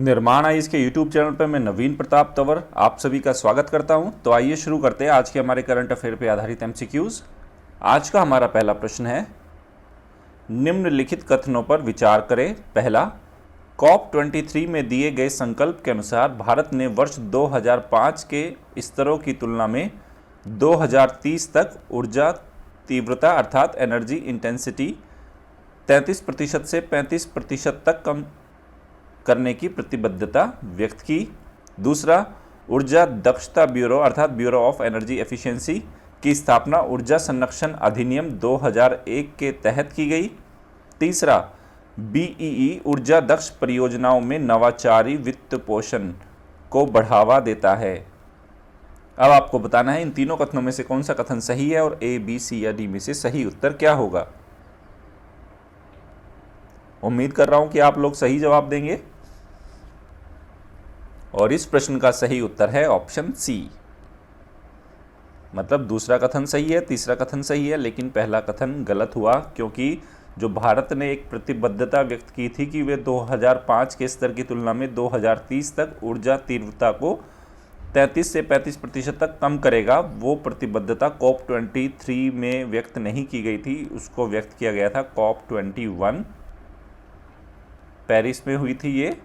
निर्माण आइस के YouTube channel पर मैं नवीन प्रताप तंवर आप सभी का स्वागत करता हूं। तो आइए शुरू करते हैं आज के हमारे करंट अफेयर पर आधारित एमसीक्यूज। आज का हमारा पहला प्रश्न है, निम्नलिखित कथनों पर विचार करें। पहला, COP23 में दिए गए संकल्प के अनुसार भारत ने वर्ष 2005 के स्तरों की तुलना में 2030 तक ऊर्जा तीव्रता अर्थात एनर्जी इंटेंसिटी 33% से 35% तक कम करने की प्रतिबद्धता व्यक्त की। दूसरा, ऊर्जा दक्षता ब्यूरो अर्थात ब्यूरो ऑफ एनर्जी एफिशिएंसी की स्थापना ऊर्जा संरक्षण अधिनियम 2001 के तहत की गई। तीसरा, बीईई ऊर्जा दक्ष परियोजनाओं में नवाचारी वित्त पोषण को बढ़ावा देता है। अब आपको बताना है इन तीनों कथनों में से कौन सा कथन सही है और ए, बी, सी या डी में से सही उत्तर क्या होगा। उम्मीद कर रहा हूं कि आप लोग सही जवाब देंगे और इस प्रश्न का सही उत्तर है ऑप्शन सी। मतलब दूसरा कथन सही है, तीसरा कथन सही है, लेकिन पहला कथन गलत हुआ, क्योंकि जो भारत ने एक प्रतिबद्धता व्यक्त की थी कि वे 2005 के स्तर की तुलना में 2030 तक ऊर्जा तीव्रता को 33 से 35% तक कम करेगा, वो प्रतिबद्धता COP23 में व्यक्त नहीं की गई थी। उसको व्यक्त किया गया था COP21 पेरिस में हुई थी ये।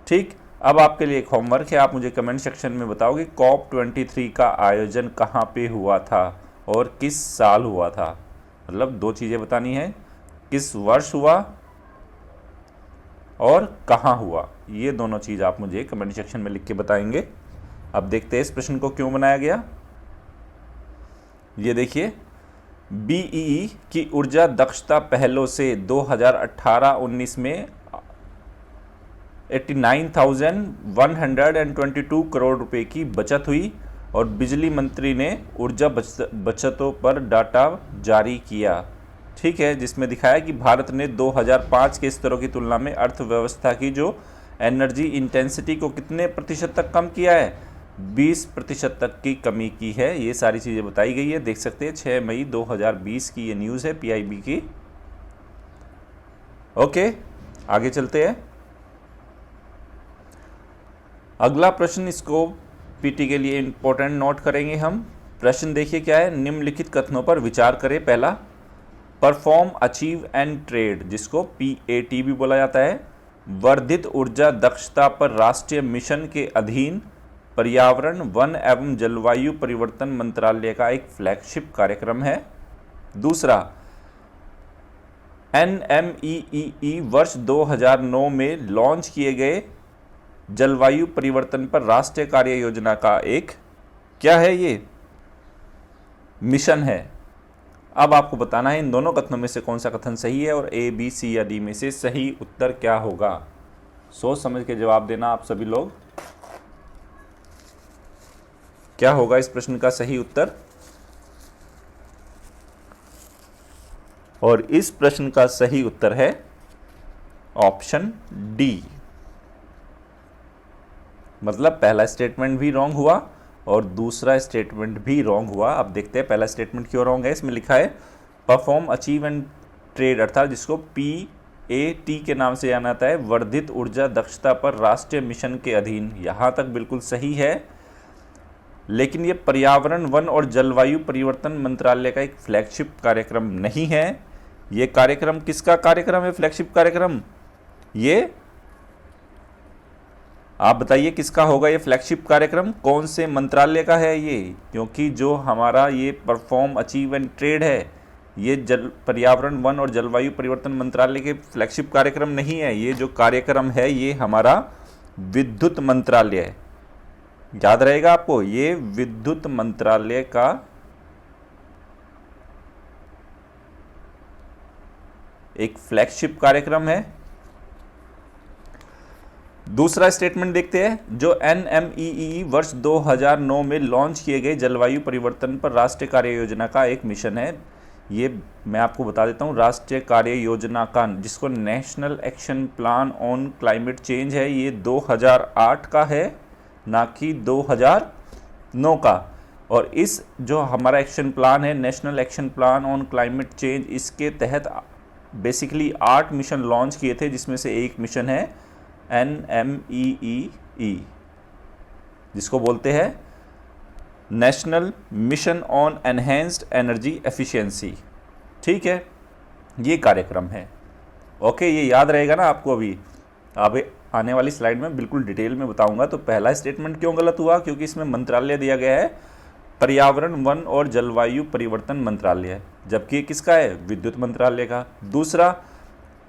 ठीक, अब आपके लिए एक होमवर्क है, आप मुझे कमेंट सेक्शन में बताओगे COP23 का आयोजन कहाँ पे हुआ था और किस साल हुआ था। मतलब दो चीज़ें बतानी है, किस वर्ष हुआ और कहाँ हुआ, ये दोनों चीज़ आप मुझे कमेंट सेक्शन में लिख के बताएंगे। अब देखते हैं इस प्रश्न को क्यों बनाया गया। ये देखिए, बीईई की ऊर्जा दक्षता पहलों से 2018-19 में 89,122 करोड़ रुपए की बचत हुई और बिजली मंत्री ने ऊर्जा बचतों पर डाटा जारी किया। ठीक है, जिसमें दिखाया कि भारत ने 2005 के स्तरों की तुलना में अर्थव्यवस्था की जो एनर्जी इंटेंसिटी को कितने प्रतिशत तक कम किया है, 20% तक की कमी की है। ये सारी चीज़ें बताई गई है, देख सकते हैं 6 मई 2020 की ये न्यूज़ है पीआईबी की। ओके, आगे चलते हैं। अगला प्रश्न, इसको पीटी के लिए इंपॉर्टेंट नोट करेंगे हम। प्रश्न देखिए क्या है, निम्नलिखित कथनों पर विचार करें। पहला, परफॉर्म, अचीव एंड ट्रेड, जिसको PAT भी बोला जाता है, वर्धित ऊर्जा दक्षता पर राष्ट्रीय मिशन के अधीन पर्यावरण, वन एवं जलवायु परिवर्तन मंत्रालय का एक फ्लैगशिप कार्यक्रम है। दूसरा, NMEEE वर्ष 2009 में लॉन्च किए गए जलवायु परिवर्तन पर राष्ट्रीय कार्य योजना का एक क्या है, ये मिशन है। अब आपको बताना है इन दोनों कथनों में से कौन सा कथन सही है और ए, बी, सी या डी में से सही उत्तर क्या होगा। सोच समझ के जवाब देना आप सभी लोग। क्या होगा इस प्रश्न का सही उत्तर। और इस प्रश्न का सही उत्तर है ऑप्शन डी। मतलब पहला स्टेटमेंट भी रॉन्ग हुआ और दूसरा स्टेटमेंट भी रॉन्ग हुआ। अब देखते हैं पहला स्टेटमेंट क्यों रॉन्ग है। इसमें लिखा है परफॉर्म, अचीव एंड ट्रेड, अर्थात जिसको PAT के नाम से जाना जाता है, वर्धित ऊर्जा दक्षता पर राष्ट्रीय मिशन के अधीन। यहाँ तक बिल्कुल सही है, लेकिन ये पर्यावरण, वन और जलवायु परिवर्तन मंत्रालय का एक फ्लैगशिप कार्यक्रम नहीं है। ये कार्यक्रम किसका कार्यक्रम है, फ्लैगशिप कार्यक्रम? ये आप बताइए किसका होगा ये फ्लैगशिप कार्यक्रम, कौन से मंत्रालय का है ये? क्योंकि जो हमारा ये परफॉर्म, अचीव एंड ट्रेड है, ये पर्यावरण, वन और जलवायु परिवर्तन मंत्रालय के फ्लैगशिप कार्यक्रम नहीं है। ये जो कार्यक्रम है ये हमारा विद्युत मंत्रालय है, याद रहेगा आपको, ये विद्युत मंत्रालय का एक फ्लैगशिप कार्यक्रम है। दूसरा स्टेटमेंट देखते हैं, जो NMEEE वर्ष 2009 में लॉन्च किए गए जलवायु परिवर्तन पर राष्ट्रीय कार्य योजना का एक मिशन है। ये मैं आपको बता देता हूँ, राष्ट्रीय कार्य योजना का, जिसको national action plan on climate change है, ये 2008 का है, ना कि 2009 का। और इस जो हमारा एक्शन प्लान है, national action plan on climate change, इसके तहत बेसिकली 8 मिशन लॉन्च किए थे, जिसमें से एक मिशन है NMEEE, जिसको बोलते हैं national mission on enhanced energy efficiency. ठीक है, ये कार्यक्रम है। ओके, ये याद रहेगा ना आपको। अभी आने वाली स्लाइड में बिल्कुल डिटेल में बताऊंगा। तो पहला स्टेटमेंट क्यों गलत हुआ? क्योंकि इसमें मंत्रालय दिया गया है पर्यावरण, वन और जलवायु परिवर्तन मंत्रालय, जबकि किसका है? विद्युत मंत्रालय का। दूसरा,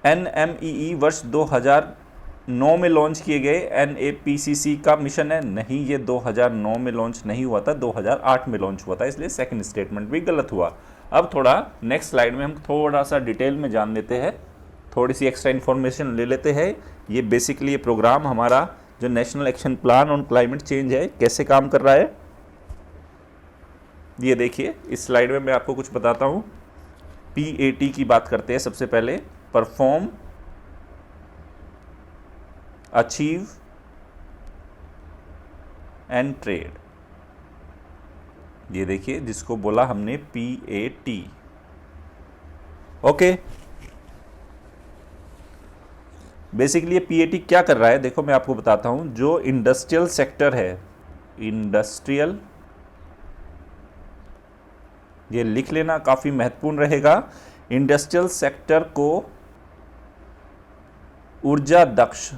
NMEE वर्ष 2009 में लॉन्च किए गए NAPCC का मिशन है। नहीं, ये 2009 में लॉन्च नहीं हुआ था, 2008 में लॉन्च हुआ था, इसलिए सेकंड स्टेटमेंट भी गलत हुआ। अब थोड़ा नेक्स्ट स्लाइड में हम थोड़ा सा डिटेल में जान लेते हैं, थोड़ी सी एक्स्ट्रा इन्फॉर्मेशन ले लेते हैं। ये बेसिकली ये प्रोग्राम हमारा जो national action plan on climate change है, कैसे काम कर रहा है, ये देखिए। इस स्लाइड में मैं आपको कुछ बताता हूँ। PAT की बात करते हैं सबसे पहले। Perform, achieve and trade. ये देखिए, जिसको बोला हमने PAT। ओके, बेसिकली ये PAT क्या कर रहा है, देखो मैं आपको बताता हूं। जो इंडस्ट्रियल सेक्टर है, इंडस्ट्रियल, ये लिख लेना, काफ़ी महत्वपूर्ण रहेगा। इंडस्ट्रियल सेक्टर को ऊर्जा दक्ष,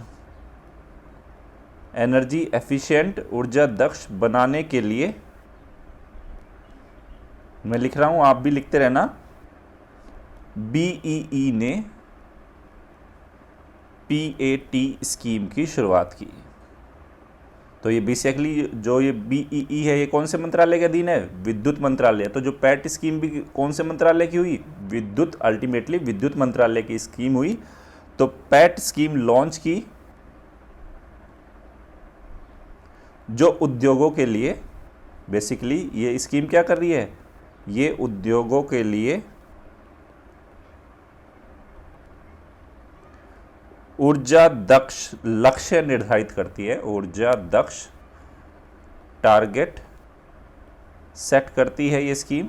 एनर्जी एफिशिएंट, ऊर्जा दक्ष बनाने के लिए, मैं लिख रहा हूं, आप भी लिखते रहना, BEE ने PAT स्कीम की शुरुआत की। तो ये बेसिकली जो ये BEE है, ये कौन से मंत्रालय के अधीन है? विद्युत मंत्रालय। तो जो PAT स्कीम भी कौन से मंत्रालय की हुई? विद्युत, अल्टीमेटली विद्युत मंत्रालय की स्कीम हुई। तो PAT स्कीम लॉन्च की जो उद्योगों के लिए, बेसिकली ये स्कीम क्या कर रही है? ये उद्योगों के लिए ऊर्जा दक्ष लक्ष्य निर्धारित करती है, ऊर्जा दक्ष टारगेट सेट करती है ये स्कीम।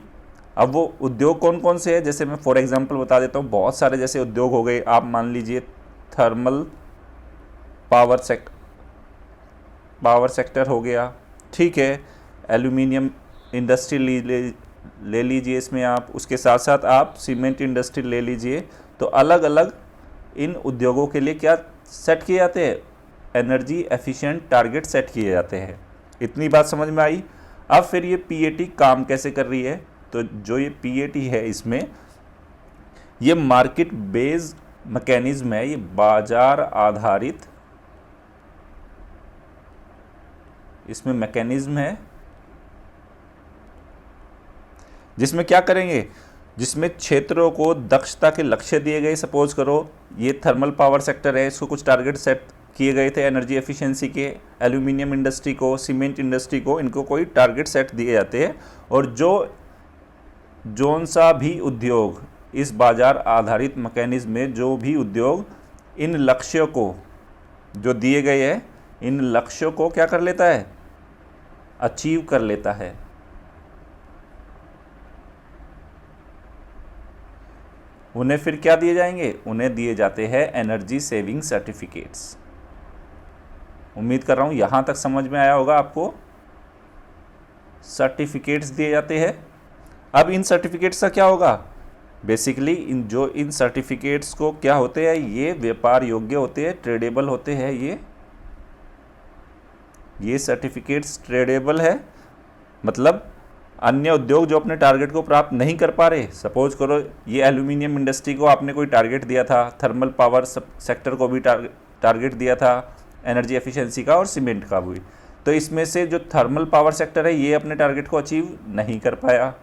अब वो उद्योग कौन कौन से हैं, जैसे मैं फॉर एग्जांपल बता देता हूँ। बहुत सारे जैसे उद्योग हो गए, आप मान लीजिए थर्मल पावर सेक्टर हो गया, ठीक है। एल्यूमिनियम इंडस्ट्री ले लीजिए इसमें आप, उसके साथ साथ आप सीमेंट इंडस्ट्री ले लीजिए। तो अलग अलग इन उद्योगों के लिए क्या सेट किए जाते हैं? एनर्जी एफिशिएंट टारगेट सेट किए जाते हैं। इतनी बात समझ में आई। अब फिर ये PAT काम कैसे कर रही है? तो जो ये PAT है, इसमें ये मार्केट बेस्ड मैकेनिज्म है, ये बाजार आधारित इसमें मैकेनिज्म है, जिसमें क्या करेंगे, जिसमें क्षेत्रों को दक्षता के लक्ष्य दिए गए। सपोज करो ये थर्मल पावर सेक्टर है, इसको कुछ टारगेट सेट किए गए थे एनर्जी एफिशिएंसी के। एल्यूमिनियम इंडस्ट्री को, सीमेंट इंडस्ट्री को, इनको कोई टारगेट सेट दिए जाते हैं। और जोन सा भी उद्योग इस बाजार आधारित मैकेनिज्म में, जो भी उद्योग इन लक्ष्यों को जो दिए गए हैं, इन लक्ष्यों को क्या कर लेता है? अचीव कर लेता है। उन्हें फिर क्या दिए जाएंगे? उन्हें दिए जाते हैं एनर्जी सेविंग सर्टिफिकेट्स। उम्मीद कर रहा हूं यहां तक समझ में आया होगा आपको। सर्टिफिकेट्स दिए जाते हैं। अब इन सर्टिफिकेट्स का क्या होगा? बेसिकली इन सर्टिफिकेट्स को क्या होते हैं? ये व्यापार योग्य होते हैं, ट्रेडेबल होते हैं। ये सर्टिफिकेट्स ट्रेडेबल है, मतलब अन्य उद्योग जो अपने टारगेट को प्राप्त नहीं कर पा रहे। सपोज करो ये एल्यूमिनियम इंडस्ट्री को आपने कोई टारगेट दिया था, थर्मल पावर सेक्टर को भी टारगेट दिया था एनर्जी एफिशिएंसी का, और सीमेंट का भी। तो इसमें से जो थर्मल पावर सेक्टर है, ये अपने टारगेट को अचीव नहीं कर पाया।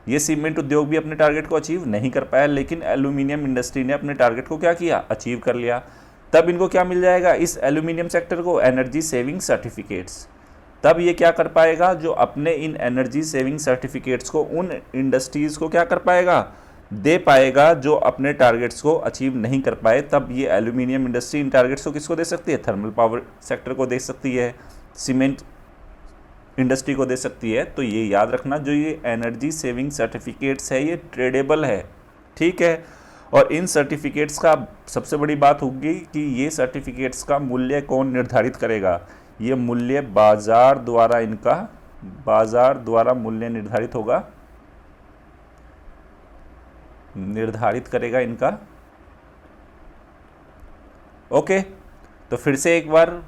ये सीमेंट उद्योग भी अपने टारगेट को अचीव नहीं कर पाया, लेकिन एल्यूमिनियम इंडस्ट्री ने अपने टारगेट को क्या किया? अचीव कर लिया। तब इनको क्या मिल जाएगा? इस एल्यूमिनियम सेक्टर को एनर्जी सेविंग सर्टिफिकेट्स। तब ये क्या कर पाएगा? जो अपने इन एनर्जी सेविंग सर्टिफिकेट्स को उन इंडस्ट्रीज़ को क्या कर पाएगा? दे पाएगा जो अपने टारगेट्स को अचीव नहीं कर पाए। तब ये एल्यूमिनियम इंडस्ट्री इन टारगेट्स को किसको दे सकती है? थर्मल पावर सेक्टर को दे सकती है, सीमेंट इंडस्ट्री को दे सकती है। तो ये याद रखना, जो ये एनर्जी सेविंग सर्टिफिकेट्स है, ये ट्रेडेबल है, ठीक है। और इन सर्टिफिकेट्स का सबसे बड़ी बात होगी कि ये सर्टिफिकेट्स का मूल्य कौन निर्धारित करेगा। ये मूल्य बाजार द्वारा मूल्य निर्धारित करेगा इनका। ओके, तो फिर से एक बार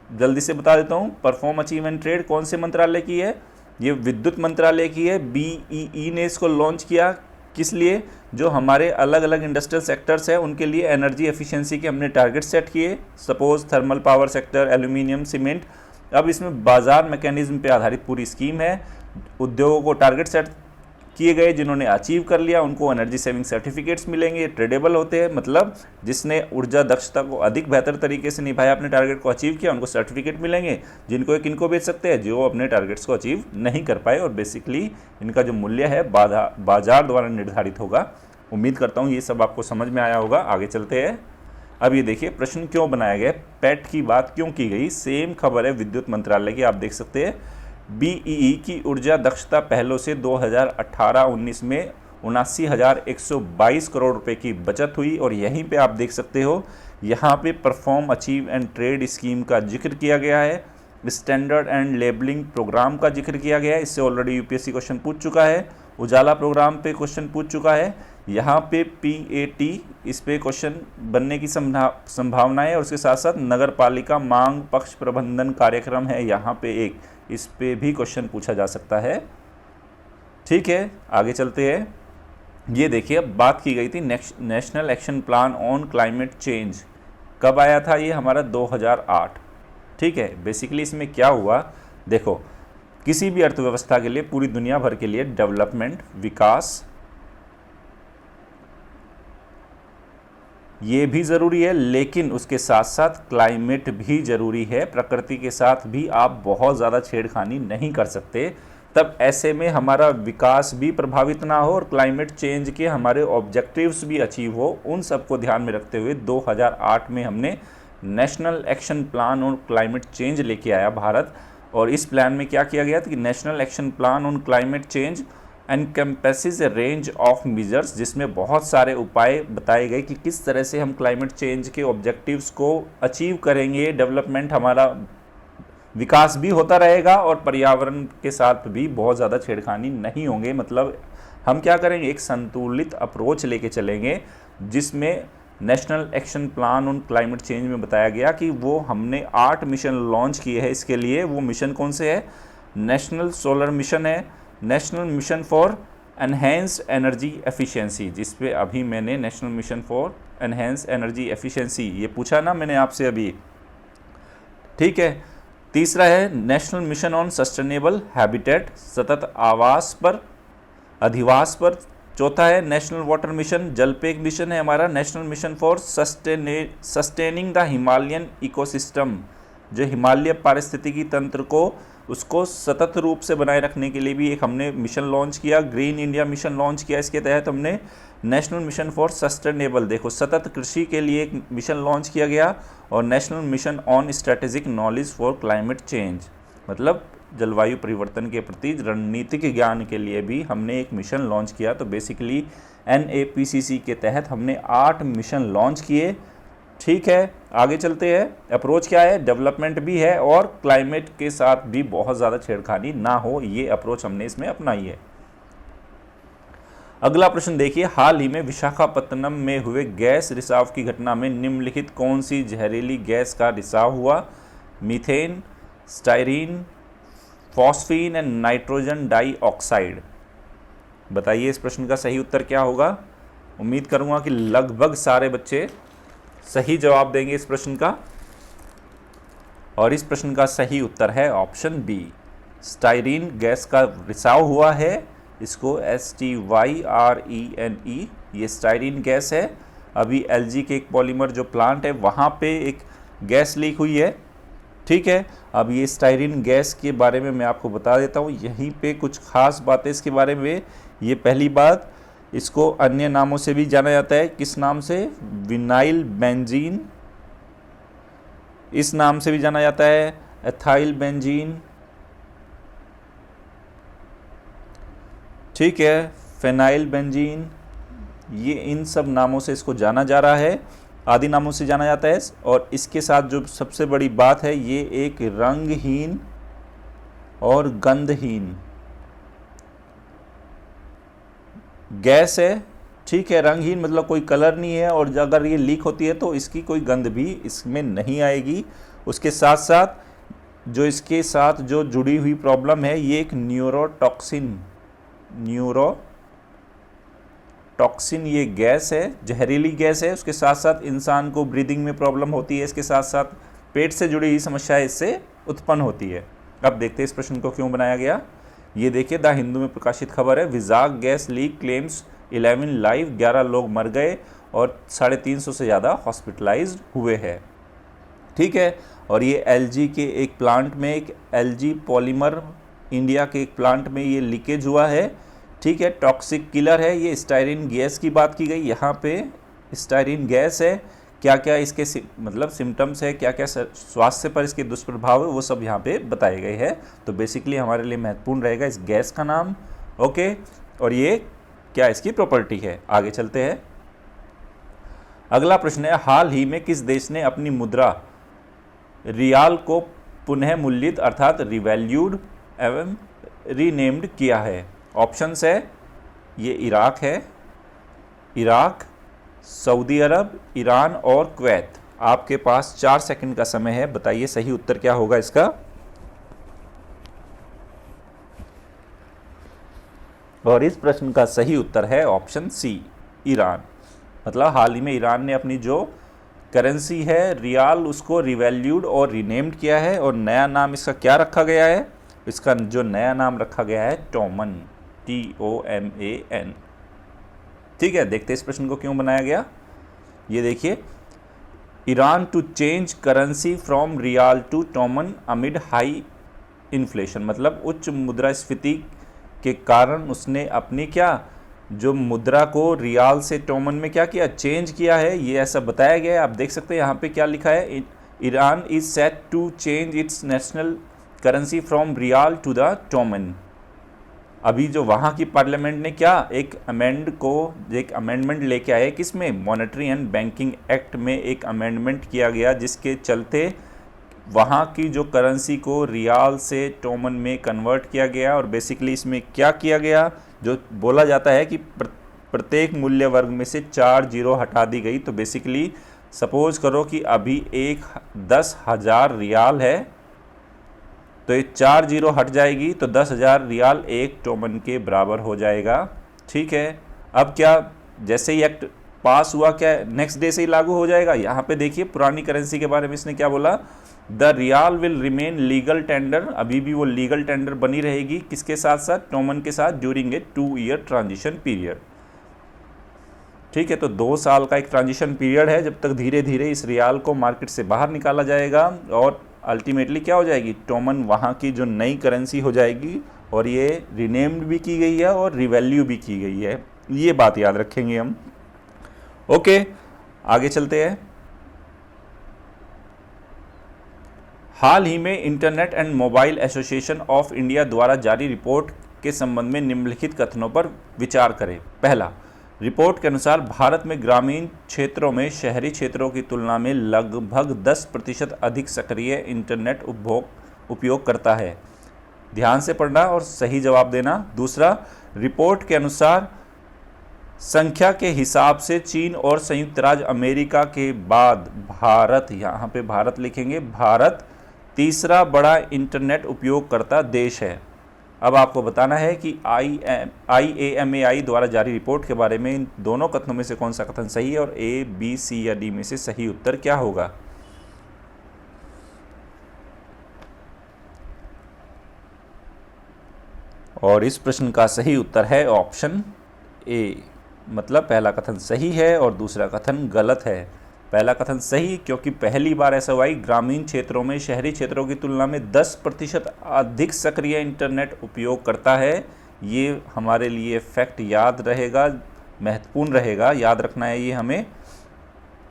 जल्दी से बता देता हूँ। परफॉर्म, अचीव एंड ट्रेड कौन से मंत्रालय की है? ये विद्युत मंत्रालय की है। BEE ने इसको लॉन्च किया, किस लिए? जो हमारे अलग अलग इंडस्ट्रियल सेक्टर्स हैं उनके लिए एनर्जी एफिशिएंसी के हमने टारगेट सेट किए। Suppose thermal power sector, aluminium, cement. अब इसमें बाजार मैकेनिज्म पे आधारित पूरी स्कीम है। उद्योगों को टारगेट सेट किए गए, जिन्होंने अचीव कर लिया उनको एनर्जी सेविंग सर्टिफिकेट्स मिलेंगे। ट्रेडेबल होते हैं, मतलब जिसने ऊर्जा दक्षता को अधिक बेहतर तरीके से निभाया, अपने टारगेट को अचीव किया, उनको सर्टिफिकेट मिलेंगे। जिनको किनको बेच सकते हैं? जो अपने टारगेट्स को अचीव नहीं कर पाए। और बेसिकली इनका जो मूल्य है बाजार द्वारा निर्धारित होगा। उम्मीद करता हूँ ये सब आपको समझ में आया होगा। आगे चलते हैं। अब ये देखिए प्रश्न क्यों बनाया गया, पैट की बात क्यों की गई। सेम खबर है विद्युत मंत्रालय की, आप देख सकते हैं। BEE की ऊर्जा दक्षता पहलों से 2018-19 में 79,122 करोड़ रुपए की बचत हुई। और यहीं पे आप देख सकते हो, यहाँ पे perform, achieve and trade scheme का जिक्र किया गया है। स्टैंडर्ड एंड लेबलिंग प्रोग्राम का जिक्र किया गया है, इससे ऑलरेडी UPSC क्वेश्चन पूछ चुका है। उजाला प्रोग्राम पे क्वेश्चन पूछ चुका है। यहाँ पे PAT, इस पे क्वेश्चन बनने की संभावना है। और उसके साथ साथ नगर पालिका मांग पक्ष प्रबंधन कार्यक्रम है यहाँ पे एक, इस पे भी क्वेश्चन पूछा जा सकता है। ठीक है, आगे चलते हैं। ये देखिए बात की गई थी national action plan on climate change, कब आया था ये? हमारा 2008। ठीक है, बेसिकली इसमें क्या हुआ, देखो किसी भी अर्थव्यवस्था के लिए, पूरी दुनिया भर के लिए डेवलपमेंट, विकास, ये भी ज़रूरी है, लेकिन उसके साथ साथ क्लाइमेट भी ज़रूरी है। प्रकृति के साथ भी आप बहुत ज़्यादा छेड़खानी नहीं कर सकते, तब ऐसे में हमारा विकास भी प्रभावित ना हो और क्लाइमेट चेंज के हमारे ऑब्जेक्टिव्स भी अचीव हो। उन सबको ध्यान में रखते हुए 2008 में हमने national action plan on climate change लेके आया भारत। और इस प्लान में क्या किया गया था कि national action plan on climate change encompasses a range of measures, जिसमें बहुत सारे उपाय बताए गए कि किस तरह से हम क्लाइमेट चेंज के ऑब्जेक्टिव्स को अचीव करेंगे। डेवलपमेंट, हमारा विकास भी होता रहेगा और पर्यावरण के साथ भी बहुत ज़्यादा छेड़खानी नहीं होंगे। मतलब हम क्या करेंगे, एक संतुलित अप्रोच लेके चलेंगे, जिसमें national action plan on climate change में बताया गया कि वो हमने 8 मिशन लॉन्च किए हैं इसके लिए। वो मिशन कौन से है? नेशनल सोलर मिशन है, national mission for enhanced energy efficiency, जिस पे अभी मैंने national mission for enhanced energy efficiency ये पूछा ना मैंने आपसे अभी। ठीक है, तीसरा है national mission on sustainable habitat, सतत आवास पर, अधिवास पर। चौथा है नेशनल वाटर मिशन, जल पे एक मिशन है हमारा। National mission for sustaining the Himalayan ecosystem, जो हिमालय पारिस्थितिकी तंत्र को उसको सतत रूप से बनाए रखने के लिए भी एक हमने मिशन लॉन्च किया। ग्रीन इंडिया मिशन लॉन्च किया, इसके तहत हमने नेशनल मिशन फॉर सस्टेनेबल, देखो सतत कृषि के लिए एक मिशन लॉन्च किया गया। और national mission on strategic knowledge for climate change, मतलब जलवायु परिवर्तन के प्रति रणनीतिक ज्ञान के लिए भी हमने एक मिशन लॉन्च किया। तो बेसिकली NAPCC के तहत हमने 8 मिशन लॉन्च किए। ठीक है, आगे चलते हैं। अप्रोच क्या है? डेवलपमेंट भी है और क्लाइमेट के साथ भी बहुत ज़्यादा छेड़खानी ना हो, ये अप्रोच हमने इसमें अपनाई है। अगला प्रश्न देखिए, हाल ही में विशाखापत्तनम में हुए गैस रिसाव की घटना में निम्नलिखित कौन सी जहरीली गैस का रिसाव हुआ? Methane, styrene, phosphine and nitrogen dioxide. बताइए इस प्रश्न का सही उत्तर क्या होगा? उम्मीद करूंगा कि लगभग सारे बच्चे सही जवाब देंगे इस प्रश्न का। और इस प्रश्न का सही उत्तर है ऑप्शन बी, स्टायरीन गैस का रिसाव हुआ है। इसको STYRENE, ये स्टायरीन गैस है। अभी LG के एक पॉलीमर जो प्लांट है वहाँ पे एक गैस लीक हुई है। ठीक है, अब ये स्टायरीन गैस के बारे में मैं आपको बता देता हूँ यहीं पे कुछ खास बातें इसके बारे में। ये पहली बात, इसको अन्य नामों से भी जाना जाता है। किस नाम से? विनाइल बेंजीन, इस नाम से भी जाना जाता है, एथाइल बेंजीन। ठीक है, फेनाइल बेंजीन, ये इन सब नामों से इसको जाना जा रहा है, आदि नामों से जाना जाता है। और इसके साथ जो सबसे बड़ी बात है, ये एक रंगहीन और गंधहीन गैस है। ठीक है, रंगहीन मतलब कोई कलर नहीं है, और अगर ये लीक होती है तो इसकी कोई गंध भी इसमें नहीं आएगी। उसके साथ साथ जो इसके साथ जो जुड़ी हुई प्रॉब्लम है, ये एक न्यूरोटॉक्सिन ये गैस है, जहरीली गैस है। उसके साथ साथ इंसान को ब्रीदिंग में प्रॉब्लम होती है, इसके साथ साथ पेट से जुड़ी हुई समस्याएं इससे उत्पन्न होती है। अब देखते हैं इस प्रश्न को क्यों बनाया गया। ये देखिए, द हिंदू में प्रकाशित खबर है, विजाक गैस लीक क्लेम्स 11 लाइव, 11 लोग मर गए और 350 से ज़्यादा हॉस्पिटलाइज्ड हुए हैं। ठीक है, और ये एलजी के एक प्लांट में, एक एलजी पॉलीमर इंडिया के एक प्लांट में ये लीकेज हुआ है। ठीक है, टॉक्सिक किलर है, ये स्टायरीन गैस की बात की गई। यहाँ पे स्टायरीन गैस है, क्या क्या इसके मतलब सिम्टम्स है, क्या क्या स्वास्थ्य पर इसके दुष्प्रभाव है, वो सब यहाँ पे बताए गए हैं। तो बेसिकली हमारे लिए महत्वपूर्ण रहेगा इस गैस का नाम। ओके, और ये क्या इसकी प्रॉपर्टी है। आगे चलते हैं। अगला प्रश्न है, हाल ही में किस देश ने अपनी मुद्रा रियाल को पुनः मूल्यित अर्थात रिवैल्यूड एवं रीनेम्ड किया है। ऑप्शंस है, ये इराक है, इराक, सऊदी अरब, ईरान और कुवैत। आपके पास 4 सेकंड का समय है, बताइए सही उत्तर क्या होगा इसका। और इस प्रश्न का सही उत्तर है ऑप्शन सी, ईरान। मतलब हाल ही में ईरान ने अपनी जो करेंसी है रियाल, उसको रिवैल्यूड और रीनेम्ड किया है। और नया नाम इसका क्या रखा गया है, इसका जो नया नाम रखा गया है टोमन, TOMAN। ठीक है, देखते हैं इस प्रश्न को क्यों बनाया गया। ये देखिए, Iran to change currency from rial to toman amid high inflation, मतलब उच्च मुद्रास्फीति के कारण उसने अपनी क्या जो मुद्रा को रियाल से टोमन में क्या किया, चेंज किया है। ये ऐसा बताया गया है। आप देख सकते हैं यहाँ पे क्या लिखा है, Iran is set to change its national currency from rial to the toman. अभी जो वहाँ की पार्लियामेंट ने क्या एक अमेंडमेंट लेके आए, किसमें, मॉनेटरी एंड बैंकिंग एक्ट में एक अमेंडमेंट किया गया, जिसके चलते वहाँ की जो करेंसी को रियाल से टोमन में कन्वर्ट किया गया। और बेसिकली इसमें क्या किया गया, जो बोला जाता है कि प्रत्येक मूल्य वर्ग में से 4 जीरो हटा दी गई। तो बेसिकली सपोज करो कि अभी 10,000 रियाल है, तो ये 4 जीरो हट जाएगी, तो 10,000 रियाल एक टोमन के बराबर हो जाएगा। ठीक है, अब क्या जैसे ही एक्ट पास हुआ, क्या नेक्स्ट डे से ही लागू हो जाएगा। यहाँ पे देखिए पुरानी करेंसी के बारे में इसने क्या बोला, the riyal will remain legal tender, अभी भी वो लीगल टेंडर बनी रहेगी, किसके साथ साथ, टोमन के साथ, during a 2 year transition period. ठीक है, तो 2 साल का एक ट्रांजिशन पीरियड है, जब तक धीरे धीरे इस रियाल को मार्केट से बाहर निकाला जाएगा और अल्टीमेटली क्या हो जाएगी, टोमन वहाँ की जो नई करेंसी हो जाएगी। और ये रीनेम्ड भी की गई है और रिवैल्यू भी की गई है, ये बात याद रखेंगे हम। ओके, आगे चलते हैं। हाल ही में internet and Mobile Association of India द्वारा जारी रिपोर्ट के संबंध में निम्नलिखित कथनों पर विचार करें। पहला, रिपोर्ट के अनुसार भारत में ग्रामीण क्षेत्रों में शहरी क्षेत्रों की तुलना में लगभग 10% अधिक सक्रिय इंटरनेट उपयोग करता है। ध्यान से पढ़ना और सही जवाब देना। दूसरा, रिपोर्ट के अनुसार संख्या के हिसाब से चीन और संयुक्त राज्य अमेरिका के बाद भारत, यहाँ पे भारत लिखेंगे, भारत तीसरा बड़ा इंटरनेट उपयोगकर्ता देश है। अब आपको बताना है कि IAMAI द्वारा जारी रिपोर्ट के बारे में इन दोनों कथनों में से कौन सा कथन सही है और A, B, C या D में से सही उत्तर क्या होगा। और इस प्रश्न का सही उत्तर है ऑप्शन A, मतलब पहला कथन सही है और दूसरा कथन गलत है। पहला कथन सही क्योंकि पहली बार ऐसा हुआ ग्रामीण क्षेत्रों में शहरी क्षेत्रों की तुलना में 10% अधिक सक्रिय इंटरनेट उपयोग करता है। ये हमारे लिए फैक्ट याद रहेगा, महत्वपूर्ण रहेगा, याद रखना है ये हमें।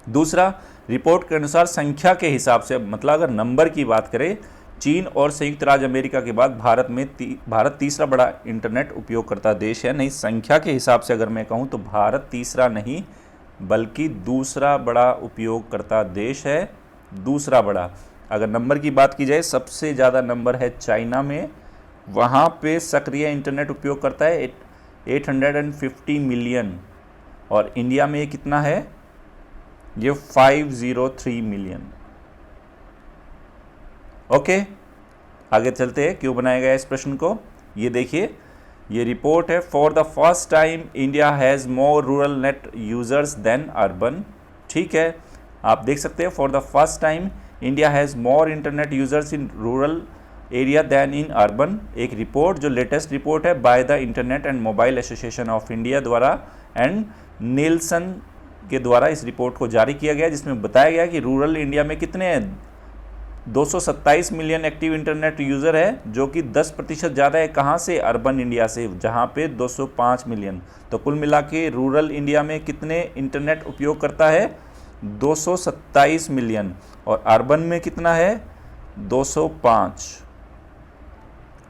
दूसरा, रिपोर्ट के अनुसार संख्या के हिसाब से, मतलब अगर नंबर की बात करें चीन और संयुक्त राज्य अमेरिका के बाद भारत तीसरा बड़ा इंटरनेट उपयोगकर्ता देश है। नहीं, संख्या के हिसाब से अगर मैं कहूँ तो भारत तीसरा नहीं बल्कि दूसरा बड़ा उपयोगकर्ता देश है, दूसरा बड़ा। अगर नंबर की बात की जाए, सबसे ज़्यादा नंबर है चाइना में, वहाँ पे सक्रिय इंटरनेट उपयोग करता है 850 मिलियन, और इंडिया में ये कितना है, ये 503 मिलियन। ओके, आगे चलते हैं, क्यों बनाया गया इस प्रश्न को। ये देखिए, ये रिपोर्ट है, for the first time India has more rural net users than urban. ठीक है, आप देख सकते हैं, for the first time India has more internet users in rural area than in urban. एक रिपोर्ट, जो लेटेस्ट रिपोर्ट है by the Internet and Mobile Association of India द्वारा एंड नीलसन के द्वारा इस रिपोर्ट को जारी किया गया, जिसमें बताया गया कि रूरल इंडिया में कितने हैं, 227 मिलियन एक्टिव इंटरनेट यूज़र है, जो कि 10% ज़्यादा है कहाँ से, अर्बन इंडिया से, जहाँ पे 205 मिलियन। तो कुल मिला के रूरल इंडिया में कितने इंटरनेट उपयोग करता है, 227 मिलियन, और अर्बन में कितना है, 205।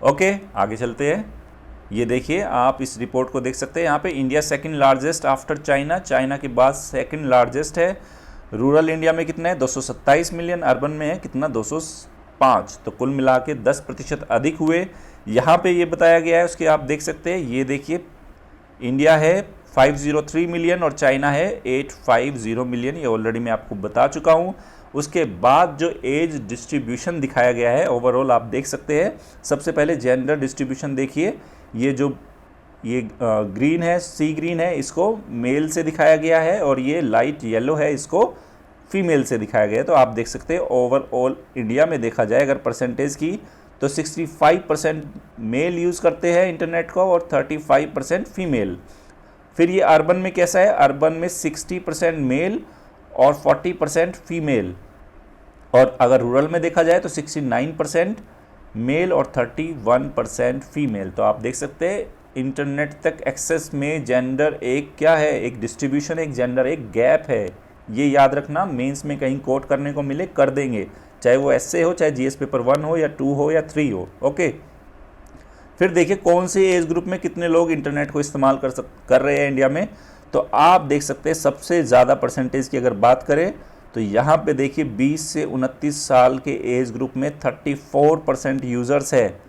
ओके, आगे चलते हैं। ये देखिए, आप इस रिपोर्ट को देख सकते हैं, यहाँ पे India second largest after China, China के बाद सेकंड लार्जेस्ट है। रूरल इंडिया में कितना है, 227 मिलियन, अर्बन में है कितना, 205। तो कुल मिला के 10% अधिक हुए। यहाँ पे ये बताया गया है, उसके आप देख सकते हैं, ये देखिए, इंडिया है 503 मिलियन और चाइना है 850 मिलियन, ये ऑलरेडी मैं आपको बता चुका हूँ। उसके बाद जो एज डिस्ट्रीब्यूशन दिखाया गया है ओवरऑल आप देख सकते हैं। सबसे पहले जेंडर डिस्ट्रीब्यूशन देखिए, ये ग्रीन है, सी ग्रीन है, इसको मेल से दिखाया गया है, और ये लाइट येलो है, इसको फीमेल से दिखाया गया है। तो आप देख सकते हैं ओवरऑल इंडिया में देखा जाए अगर परसेंटेज की, तो 65% मेल यूज़ करते हैं इंटरनेट को और 35% फीमेल। फिर ये अर्बन में कैसा है, अर्बन में 60% मेल और 40% फीमेल, और अगर रूरल में देखा जाए तो 69% मेल और 31% फीमेल। तो आप देख सकते हैं इंटरनेट तक एक्सेस में जेंडर एक क्या है, एक डिस्ट्रीब्यूशन, एक जेंडर, एक गैप है। ये याद रखना, मेंस में कहीं कोट करने को मिले कर देंगे, चाहे वो एसए हो, चाहे जीएस पेपर 1 हो या 2 हो या 3 हो। ओके, फिर देखिए कौन से एज ग्रुप में कितने लोग इंटरनेट को इस्तेमाल कर रहे हैं इंडिया में। तो आप देख सकते हैं सबसे ज़्यादा परसेंटेज की अगर बात करें तो यहाँ पे देखिए 20 से 29 साल के एज ग्रुप में 34% यूज़र्स है।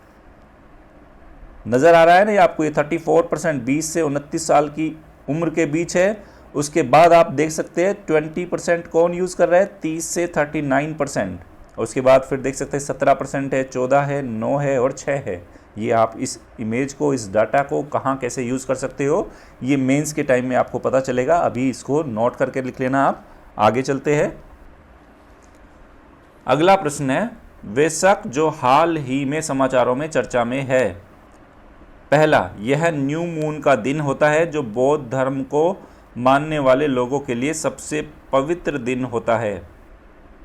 नज़र आ रहा है ना ये आपको, ये 34% 20 से 29 साल की उम्र के बीच है। उसके बाद आप देख सकते हैं 20% कौन यूज़ कर रहा है, 30 से 39%। और उसके बाद फिर देख सकते हैं 17% है, 14 है, 9 है और 6 है। ये आप इस इमेज को, इस डाटा को कहाँ कैसे यूज़ कर सकते हो, ये मेंस के टाइम में आपको पता चलेगा। अभी इसको नोट करके लिख लेना आप। आगे चलते हैं, अगला प्रश्न है, वेसक जो हाल ही में समाचारों में चर्चा में है। पहला, यह न्यू मून का दिन होता है जो बौद्ध धर्म को मानने वाले लोगों के लिए सबसे पवित्र दिन होता है।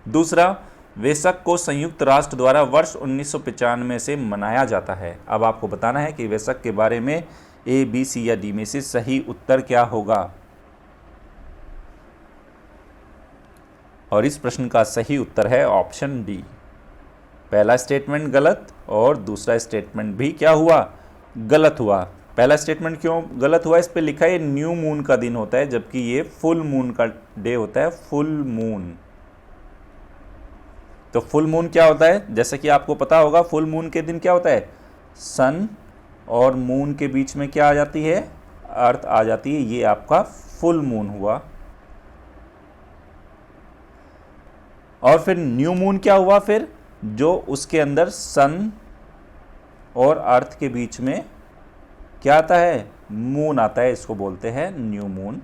दूसरा, वेसक को संयुक्त राष्ट्र द्वारा वर्ष 1995 से मनाया जाता है। अब आपको बताना है कि वेसक के बारे में ए, बी, सी या डी में से सही उत्तर क्या होगा। और इस प्रश्न का सही उत्तर है ऑप्शन डी। पहला स्टेटमेंट गलत और दूसरा स्टेटमेंट भी क्या हुआ, गलत हुआ। पहला स्टेटमेंट क्यों गलत हुआ, इस पे लिखा है न्यू मून का दिन होता है, जबकि ये फुल मून का डे होता है, फुल मून। तो फुल मून क्या होता है, जैसे कि आपको पता होगा फुल मून के दिन क्या होता है, सन और मून के बीच में क्या आ जाती है, अर्थ आ जाती है, ये आपका फुल मून हुआ। और फिर न्यू मून क्या हुआ, फिर जो उसके अंदर सन और अर्थ के बीच में क्या आता है, मून आता है, इसको बोलते हैं न्यू मून।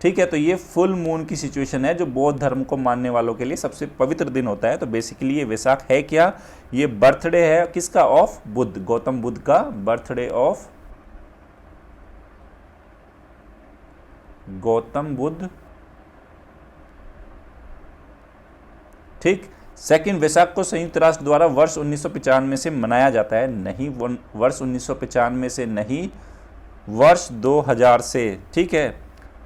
ठीक है, तो ये फुल मून की सिचुएशन है जो बौद्ध धर्म को मानने वालों के लिए सबसे पवित्र दिन होता है। तो बेसिकली ये वैसाख है क्या, ये बर्थडे है किसका, ऑफ बुद्ध, गौतम बुद्ध का बर्थडे ऑफ गौतम बुद्ध। ठीक, सेकंड, वैसाख को संयुक्त राष्ट्र द्वारा वर्ष 1995 से मनाया जाता है। नहीं, वर्ष 1995 से नहीं, वर्ष 2000 से। ठीक है,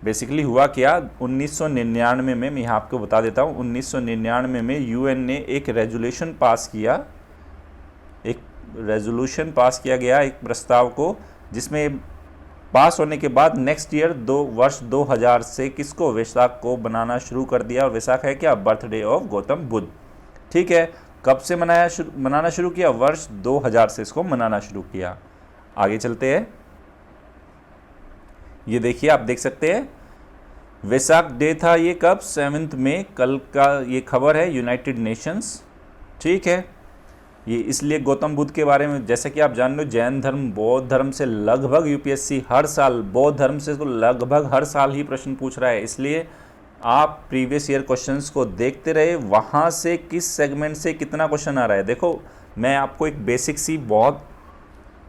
बेसिकली हुआ क्या, 1999 में, मैं यहाँ आपको बता देता हूँ, 1999 में यूएन ने एक रेजोल्यूशन पास किया, एक रेजोल्यूशन पास किया गया, एक प्रस्ताव को, जिसमें पास होने के बाद नेक्स्ट ईयर वर्ष 2000 से किसको, वैशाख को बनाना शुरू कर दिया। और वैशाख है क्या, बर्थडे ऑफ गौतम बुद्ध। ठीक है, कब से मनाना शुरू किया, वर्ष 2000 से इसको मनाना शुरू किया। आगे चलते हैं, ये देखिए आप देख सकते हैं वैशाख डे था ये कब, 7 मई, कल का ये खबर है यूनाइटेड नेशंस। ठीक है, ये इसलिए गौतम बुद्ध के बारे में, जैसे कि आप जान लो, जैन धर्म बौद्ध धर्म से लगभग यूपीएससी हर साल, बौद्ध धर्म से तो लगभग हर साल ही प्रश्न पूछ रहा है। इसलिए आप प्रीवियस ईयर क्वेश्चंस को देखते रहे, वहाँ से किस सेगमेंट से कितना क्वेश्चन आ रहा है। देखो मैं आपको एक बेसिक सी, बहुत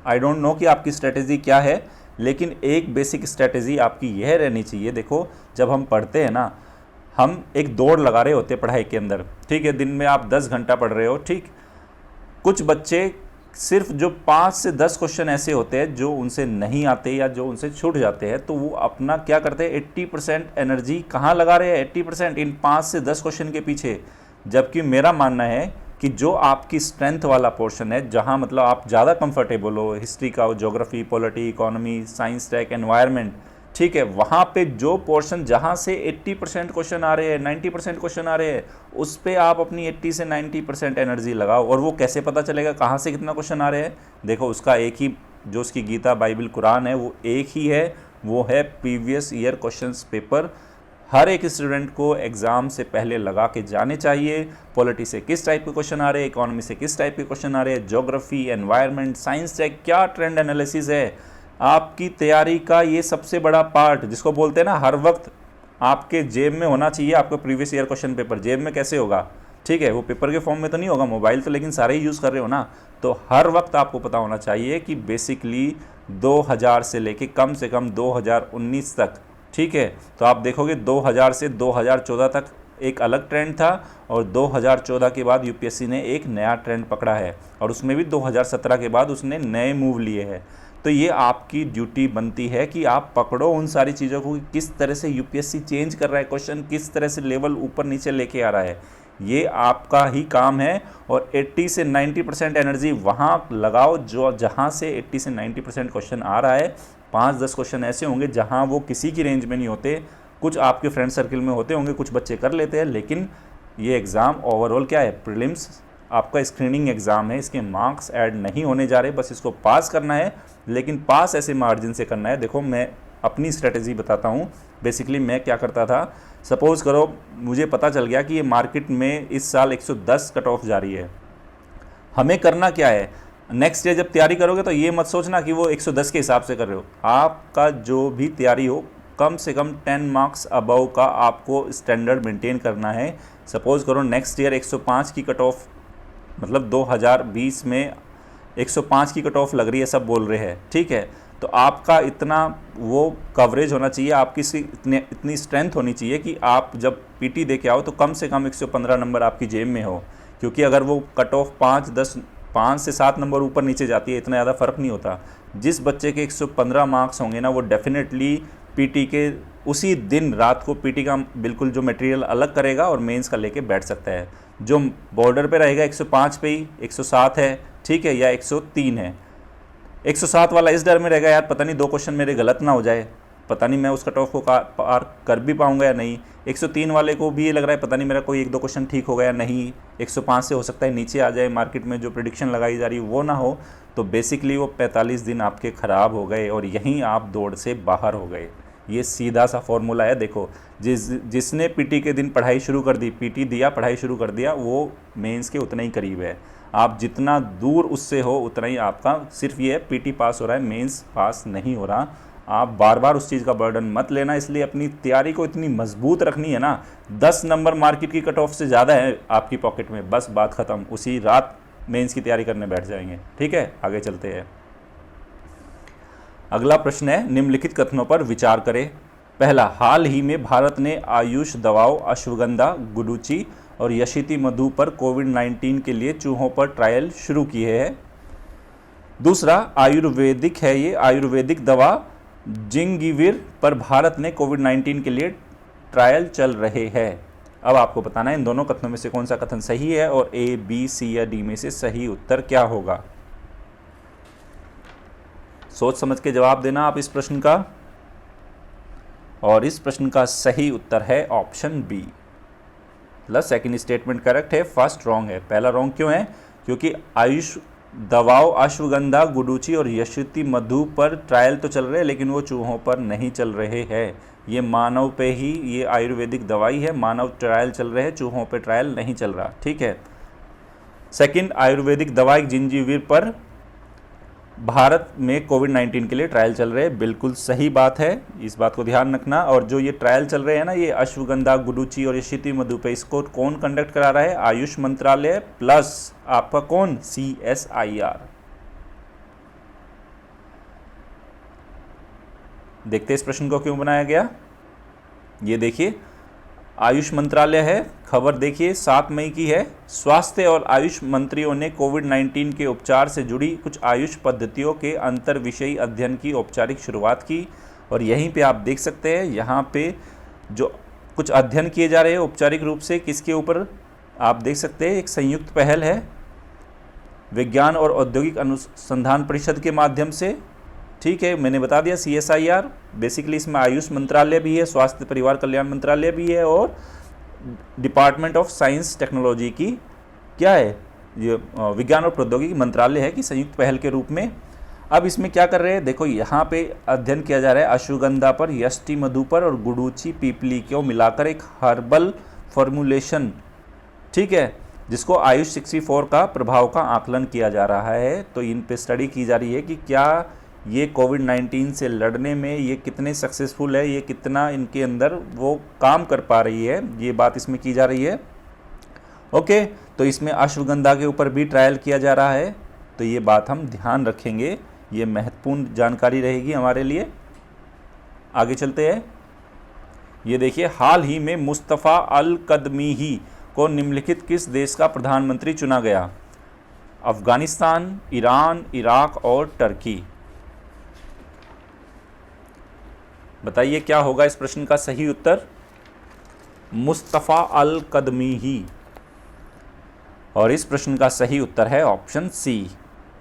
आई डोंट नो कि आपकी स्ट्रेटेजी क्या है, लेकिन एक बेसिक स्ट्रेटेजी आपकी यह रहनी चाहिए। देखो जब हम पढ़ते हैं ना, हम एक दौड़ लगा रहे होते हैं पढ़ाई के अंदर। ठीक है, दिन में आप 10 घंटा पढ़ रहे हो। ठीक, कुछ बच्चे सिर्फ जो 5 से 10 क्वेश्चन ऐसे होते हैं जो उनसे नहीं आते या जो उनसे छूट जाते हैं, तो वो अपना क्या करते हैं, 80% एनर्जी कहाँ लगा रहे हैं, 80% इन 5 से 10 क्वेश्चन के पीछे। जबकि मेरा मानना है कि जो आपकी स्ट्रेंथ वाला पोर्शन है, जहाँ मतलब आप ज़्यादा कंफर्टेबल हो, हिस्ट्री का हो, geography, polity, economy, science, tech, environment, ठीक है, वहाँ पे जो पोर्शन जहाँ से 80% क्वेश्चन आ रहे हैं, 90% क्वेश्चन आ रहे हैं, उस पर आप अपनी 80 से 90% एनर्जी लगाओ। और वो कैसे पता चलेगा कहाँ से कितना क्वेश्चन आ रहे हैं, देखो उसका एक ही, जो उसकी गीता, बाइबल, कुरान है, वो एक ही है, वो है प्रीवियस ईयर क्वेश्चंस पेपर। हर एक स्टूडेंट को एग्ज़ाम से पहले लगा के जाने चाहिए। पॉलिटी से किस टाइप के क्वेश्चन आ रहे हैं, इकोनॉमी से किस टाइप के क्वेश्चन आ रहे हैं, ज्योग्राफी, एनवायरनमेंट, साइंस टेक, क्या ट्रेंड एनालिसिस है। आपकी तैयारी का ये सबसे बड़ा पार्ट, जिसको बोलते हैं ना, हर वक्त आपके जेब में होना चाहिए आपको प्रीवियस ईयर क्वेश्चन पेपर। जेब में कैसे होगा, ठीक है, वो पेपर के फॉर्म में तो नहीं होगा, मोबाइल तो लेकिन सारे ही यूज़ कर रहे हो ना। तो हर वक्त आपको पता होना चाहिए कि बेसिकली 2000 से लेके कम से कम 2019 तक, ठीक है, तो आप देखोगे 2000 से 2014 तक एक अलग ट्रेंड था, और 2014 के बाद यूपीएससी ने एक नया ट्रेंड पकड़ा है, और उसमें भी 2017 के बाद उसने नए मूव लिए हैं। तो ये आपकी ड्यूटी बनती है कि आप पकड़ो उन सारी चीज़ों को, किस तरह से यूपीएससी चेंज कर रहा है क्वेश्चन, किस तरह से लेवल ऊपर नीचे लेके आ रहा है, ये आपका ही काम है। और 80 से 90% एनर्जी वहाँ लगाओ जो जहाँ से 80 से 90% क्वेश्चन आ रहा है। 5-10 क्वेश्चन ऐसे होंगे जहाँ वो किसी की रेंज में नहीं होते, कुछ आपके फ्रेंड सर्किल में होते होंगे, कुछ बच्चे कर लेते हैं, लेकिन ये एग्ज़ाम ओवरऑल क्या है, प्रीलिम्स आपका स्क्रीनिंग एग्ज़ाम है, इसके मार्क्स ऐड नहीं होने जा रहे, बस इसको पास करना है, लेकिन पास ऐसे मार्जिन से करना है। देखो मैं अपनी स्ट्रेटेजी बताता हूँ। बेसिकली मैं क्या करता था, सपोज़ करो मुझे पता चल गया कि ये मार्केट में इस साल 110 कट ऑफ जा रही है, हमें करना क्या है, नेक्स्ट ईयर जब तैयारी करोगे तो ये मत सोचना कि वो 110 के हिसाब से कर रहे हो। आपका जो भी तैयारी हो, कम से कम 10 मार्क्स अबव का आपको स्टैंडर्ड मेंटेन करना है। सपोज़ करो नेक्स्ट ईयर 105 की कट ऑफ, मतलब 2020 में 105 की कट ऑफ लग रही है, सब बोल रहे हैं, ठीक है, तो आपका इतना वो कवरेज होना चाहिए, आपकी इतनी स्ट्रेंथ होनी चाहिए कि आप जब पीटी दे के आओ तो कम से कम 115 नंबर आपकी जेब में हो। क्योंकि अगर वो कट ऑफ 5 से 7 नंबर ऊपर नीचे जाती है, इतना ज़्यादा फ़र्क नहीं होता। जिस बच्चे के 115 मार्क्स होंगे ना, वो डेफिनेटली पीटी के उसी दिन रात को पीटी का बिल्कुल जो मटेरियल अलग करेगा और मेंस का लेके बैठ सकता है। जो बॉर्डर पे रहेगा 105 पे ही, 107 है, ठीक है, या 103 है, 107 वाला इस डर में रहेगा यार पता नहीं 2 क्वेश्चन मेरे गलत ना हो जाए, पता नहीं मैं उस कट ऑफ को पार कर भी पाऊंगा या नहीं। 103 वाले को भी ये लग रहा है पता नहीं मेरा कोई 1-2 क्वेश्चन ठीक होगा या नहीं, 105 से हो सकता है नीचे आ जाए, मार्केट में जो प्रेडिक्शन लगाई जा रही है वो ना हो। तो बेसिकली वो 45 दिन आपके ख़राब हो गए और यहीं आप दौड़ से बाहर हो गए। ये सीधा सा फॉर्मूला है। देखो जिसने पीटी के दिन पढ़ाई शुरू कर दी, पीटी दिया, पढ़ाई शुरू कर दिया, वो मेंस के उतना ही करीब है। आप जितना दूर उससे हो उतना ही आपका, सिर्फ ये पीटी पास हो रहा है, मेंस पास नहीं हो रहा। आप बार बार उस चीज़ का बर्डन मत लेना, इसलिए अपनी तैयारी को इतनी मजबूत रखनी है ना। 10 नंबर मार्केट की कट ऑफ से ज़्यादा है आपकी पॉकेट में, बस बात ख़त्म, उसी रात मेंस की तैयारी करने बैठ जाएंगे। ठीक है, आगे चलते हैं। अगला प्रश्न है, निम्नलिखित कथनों पर विचार करें। पहला, हाल ही में भारत ने आयुष दवाओं अश्वगंधा, गुडुचि और यशिति मधु पर कोविड-19 के लिए चूहों पर ट्रायल शुरू किए हैं। दूसरा, आयुर्वेदिक है, ये आयुर्वेदिक दवा जिंगीविर पर भारत ने कोविड-19 के लिए ट्रायल चल रहे हैं। अब आपको बताना है इन दोनों कथनों में से कौन सा कथन सही है और ए, बी, सी या डी में से सही उत्तर क्या होगा। सोच समझ के जवाब देना आप इस प्रश्न का। और इस प्रश्न का सही उत्तर है option B. Plus second statement correct है, फर्स्ट रॉन्ग है। पहला रॉन्ग क्यों है? क्योंकि आयुष दवाओं अश्वगंधा, गुडुचि और यशस्वी मधु पर ट्रायल तो चल रहे हैं लेकिन वो चूहों पर नहीं चल रहे हैं। ये मानव पे ही, ये आयुर्वेदिक दवाई है, मानव ट्रायल चल रहे हैं, चूहों पे ट्रायल नहीं चल रहा। ठीक है। सेकंड, आयुर्वेदिक दवाई जिंजीविर पर भारत में कोविड-19 के लिए ट्रायल चल रहे हैं, बिल्कुल सही बात है, इस बात को ध्यान रखना। और जो ये ट्रायल चल रहे हैं ना, ये अश्वगंधा, गुडुचि और यशस्वी मधु पे, इसको कौन कंडक्ट करा रहा है? आयुष मंत्रालय प्लस आपका कौन? CSIR। देखते हैं इस प्रश्न को क्यों बनाया गया। ये देखिए, आयुष मंत्रालय है, खबर देखिए 7 मई की है। स्वास्थ्य और आयुष मंत्रियों ने कोविड-19 के उपचार से जुड़ी कुछ आयुष पद्धतियों के अंतर विषयी अध्ययन की औपचारिक शुरुआत की। और यहीं पे आप देख सकते हैं, यहाँ पे जो कुछ अध्ययन किए जा रहे हैं औपचारिक रूप से, किसके ऊपर आप देख सकते हैं, एक संयुक्त पहल है विज्ञान और औद्योगिक अनुसंधान परिषद के माध्यम से। ठीक है, मैंने बता दिया CSIR, बेसिकली इसमें आयुष मंत्रालय भी है, स्वास्थ्य परिवार कल्याण मंत्रालय भी है और डिपार्टमेंट ऑफ साइंस टेक्नोलॉजी की क्या है, ये विज्ञान और प्रौद्योगिकी मंत्रालय है कि संयुक्त पहल के रूप में। अब इसमें क्या कर रहे हैं, देखो यहाँ पे अध्ययन किया जा रहा है अश्वगंधा पर, यष्टि मधु पर और गुडुचि पीपली को मिलाकर एक हर्बल फॉर्मुलेशन, ठीक है, जिसको आयुष 64 का प्रभाव का आकलन किया जा रहा है। तो इन पे स्टडी की जा रही है कि क्या ये कोविड-19 से लड़ने में ये कितने सक्सेसफुल है, ये कितना इनके अंदर वो काम कर पा रही है, ये बात इसमें की जा रही है। ओके, तो इसमें अश्वगंधा के ऊपर भी ट्रायल किया जा रहा है, तो ये बात हम ध्यान रखेंगे, ये महत्वपूर्ण जानकारी रहेगी हमारे लिए। आगे चलते हैं। ये देखिए, हाल ही में मुस्तफ़ा अल कदमीही को निम्नलिखित किस देश का प्रधानमंत्री चुना गया? अफगानिस्तान, ईरान, इराक और टर्की। बताइए क्या होगा इस प्रश्न का सही उत्तर? मुस्तफ़ा अल कदमीही। और इस प्रश्न का सही उत्तर है ऑप्शन सी।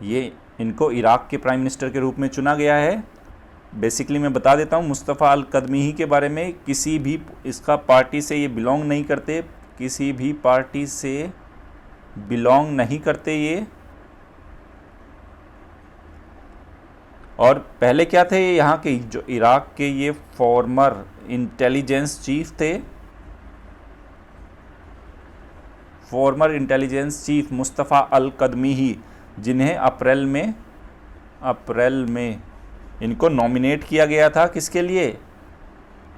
ये इनको इराक के प्राइम मिनिस्टर के रूप में चुना गया है। बेसिकली मैं बता देता हूँ मुस्तफ़ा अल कदमीही के बारे में, किसी भी इसका पार्टी से ये बिलोंग नहीं करते, किसी भी पार्टी से बिलोंग नहीं करते ये। और पहले क्या थे यहाँ के, जो इराक के ये फॉर्मर इंटेलिजेंस चीफ थे, farmer intelligence chief Mustafa al कदमीही, जिन्हें अप्रैल में इनको नॉमिनेट किया गया था। किसके लिए?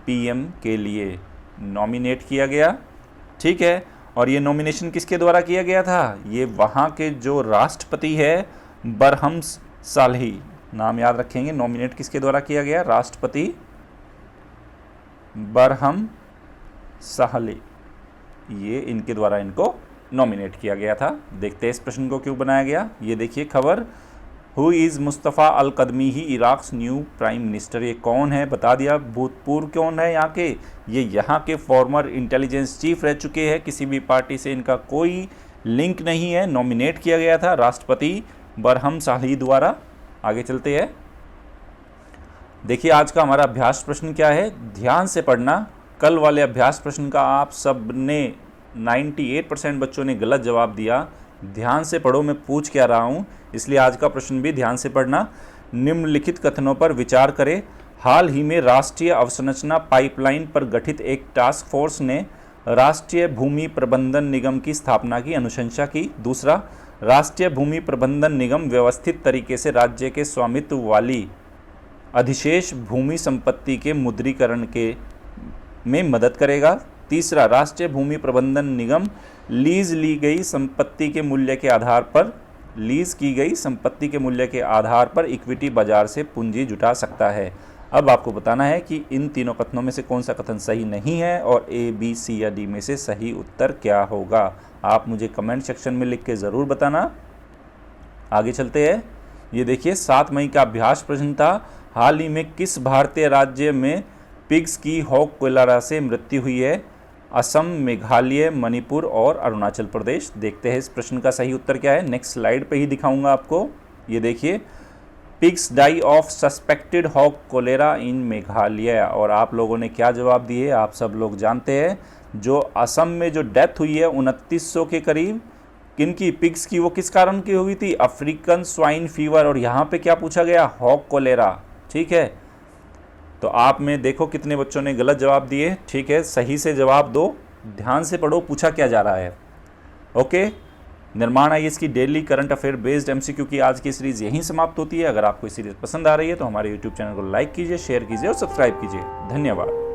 PM के लिए नॉमिनेट किया गया। ठीक है, और ये नॉमिनेशन किसके द्वारा किया गया था? ये वहाँ के जो राष्ट्रपति है बरहम सालही, नाम याद रखेंगे, नॉमिनेट किसके द्वारा किया गया? राष्ट्रपति बरहम साहली, ये इनके द्वारा इनको नॉमिनेट किया गया था। देखते हैं इस प्रश्न को क्यों बनाया गया। ये देखिए खबर, who is Mustafa al Kadhimi Iraq's new prime minister. ये कौन है? बता दिया। भूतपूर्व कौन है यहाँ के? ये यहाँ के फॉर्मर इंटेलिजेंस चीफ रह चुके हैं, किसी भी पार्टी से इनका कोई लिंक नहीं है, नॉमिनेट किया गया था राष्ट्रपति बरहम साहली द्वारा। आगे चलते हैं। देखिए आज का हमारा अभ्यास प्रश्न क्या है, ध्यान से पढ़ना। कल वाले अभ्यास प्रश्न का आप सब ने 98% बच्चों ने गलत जवाब दिया। ध्यान से पढ़ो, मैं पूछ क्या रहा हूँ, इसलिए आज का प्रश्न भी ध्यान से पढ़ना। निम्नलिखित कथनों पर विचार करें। हाल ही में राष्ट्रीय अवसंरचना पाइपलाइन पर गठित एक टास्क फोर्स ने राष्ट्रीय भूमि प्रबंधन निगम की स्थापना की अनुशंसा की। दूसरा, राष्ट्रीय भूमि प्रबंधन निगम व्यवस्थित तरीके से राज्य के स्वामित्व वाली अधिशेष भूमि संपत्ति के मुद्रीकरण में मदद करेगा। तीसरा, राष्ट्रीय भूमि प्रबंधन निगम लीज की गई संपत्ति के मूल्य के आधार पर इक्विटी बाजार से पूंजी जुटा सकता है। अब आपको बताना है कि इन तीनों कथनों में से कौन सा कथन सही नहीं है और A, B, C या D में से सही उत्तर क्या होगा। आप मुझे कमेंट सेक्शन में लिख के ज़रूर बताना। आगे चलते हैं। ये देखिए 7 मई का अभ्यास प्रश्न था। हाल ही में किस भारतीय राज्य में पिग्स की हॉक कोलेरा से मृत्यु हुई है? असम, मेघालय, मणिपुर और अरुणाचल प्रदेश। देखते हैं इस प्रश्न का सही उत्तर क्या है। नेक्स्ट स्लाइड पे ही दिखाऊंगा आपको। ये देखिए, pigs die of suspected hog cholera in Meghalaya. और आप लोगों ने क्या जवाब दिए आप सब लोग जानते हैं। जो असम में जो डेथ हुई है 2900 के करीब, किनकी? पिग्स की। वो किस कारण की हुई थी? African swine fever. और यहाँ पे क्या पूछा गया? Hog cholera. ठीक है, तो आप में देखो कितने बच्चों ने गलत जवाब दिए। ठीक है, सही से जवाब दो, ध्यान से पढ़ो पूछा क्या जा रहा है। ओके, निर्माण आईएएस की daily current affair based MCQ की आज की सीरीज यहीं समाप्त होती है। अगर आपको सीरीज पसंद आ रही है तो हमारे यूट्यूब चैनल को लाइक कीजिए, शेयर कीजिए और सब्सक्राइब कीजिए। धन्यवाद।